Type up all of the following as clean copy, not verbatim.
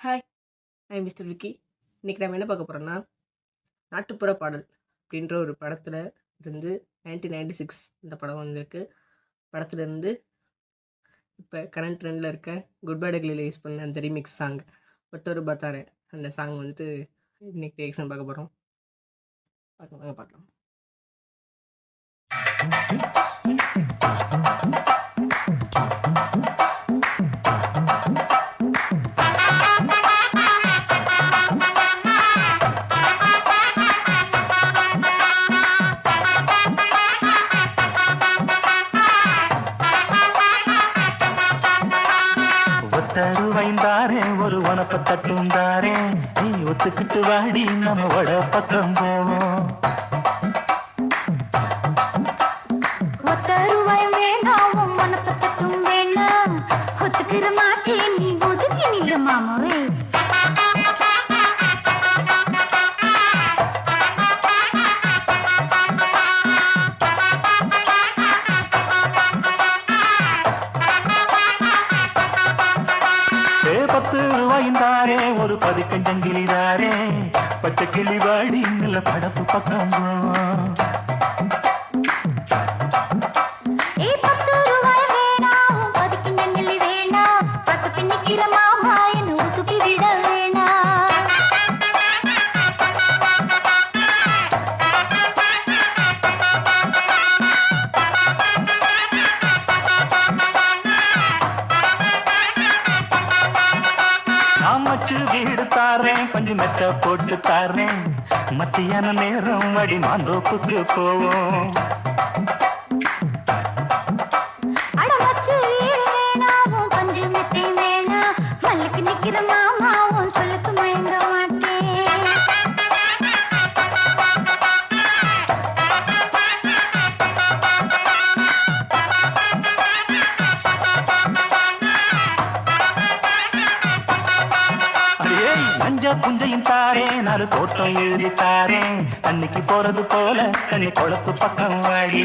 Hi, ஐ mister Vicky. இன்றைக்கி நம்ம என்ன பார்க்க போகிறோம்னா, நாட்டுப்புற பாடல் அப்படின்ற ஒரு படத்தில் இருந்து 1996 இந்த படம் வந்திருக்கு. படத்துலேருந்து இப்போ கரண்ட் ட்ரெண்டில் இருக்க குட் பேட் அக்லியில் யூஸ் பண்ண அந்த ரீமிக்ஸ் சாங் ஒருத்தர் பார்த்தாரு. அந்த சாங் வந்துட்டு இன்றைக்கி ரியாக்ஷன் பார்க்க போகிறோம். பார்க்கலாம். தருவைந்தாரே ஒரு உனப்ப தட்டுந்தாரே நீ ஒத்துக்கிட்டு வாடி நம்ம வட பக்கம் போவோம். ஒத்தருவாய் வேணாம் உனப்ப தட்டும் வேணாம் ஒத்துக்கிற மாட்டேன் நீ ஒதுங்கி நில்ல மாமாவே. ரூபாய்ந்தாரே ஒரு பதிக்கஞ்சங்கிலிதாரே பச்சை கிளி வாடி நல்ல படப்பு பக்கம் போவோம். வீடு தாரேன் பஞ்சு மெத்த போட்டு தாரேன் மத்தியான நேரம் அடி மாந்தோப்புக்கு போவோம். பஞ்சு மெத்தை வேணா மல்லுக்கு நிக்கிற மாமாவும் சொல்லுக்கு மயங்க மாட்டேன். புஞ்சையும் தாரேன் நாலு தோட்டம் எழுதி தாரேன் அன்னைக்கு போறது போல கண்ணி கொழப்பு பக்கம் வாடி.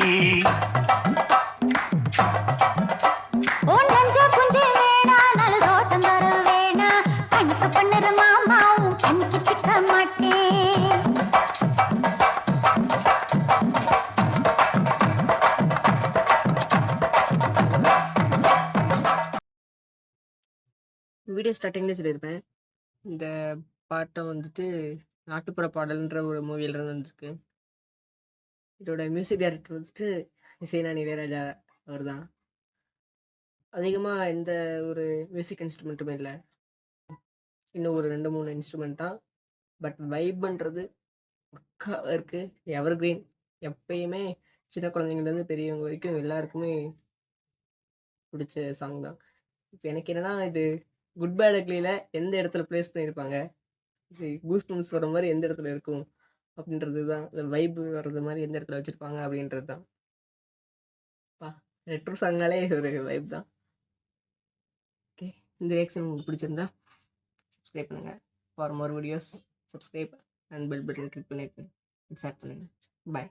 வீடியோ ஸ்டார்டிங்லேயே சொல்லியிருப்பேன், இந்த பாட்டை வந்துட்டு நாட்டுப்புற பாடல்ன்ற ஒரு மூவியிலிருந்து வந்திருக்கு. இதோட மியூசிக் டைரக்டர் வந்துட்டு இசைஞானி இளையராஜா அவர் தான். அதிகமாக எந்த ஒரு மியூசிக் இன்ஸ்ட்ருமெண்ட்டுமே இல்லை, இன்னும் ஒரு 2-3 இன்ஸ்ட்ருமெண்ட் தான். பட் வைப்ன்றது பக்காவாக இருக்குது. எவர் கிரீன், எப்பயுமே சின்ன குழந்தைங்கள்லேருந்து பெரியவங்க வரைக்கும் எல்லாருக்குமே பிடிச்ச சாங் தான். இப்போ எனக்கு என்னென்னா, இது குட் பேட் அக்லியில் எந்த இடத்துல ப்ளேஸ் பண்ணியிருப்பாங்க, இது கூஸ் பம்ப்ஸ் வர மாதிரி எந்த இடத்துல இருக்கும் அப்படின்றது தான், வைப்பு வர்றது மாதிரி எந்த இடத்துல வச்சுருப்பாங்க அப்படின்றது தான். ரெட்ரோ சாங்னாலே ஒரு வைப் தான். ஓகே, இந்த ரியாக்ஷன் உங்களுக்கு பிடிச்சிருந்தா சப்ஸ்கிரைப் பண்ணுங்கள். For more videos subscribe and bell button click பண்ணியிருக்கேன். ஸ்டார்ட் பண்ணுங்கள். பாய்.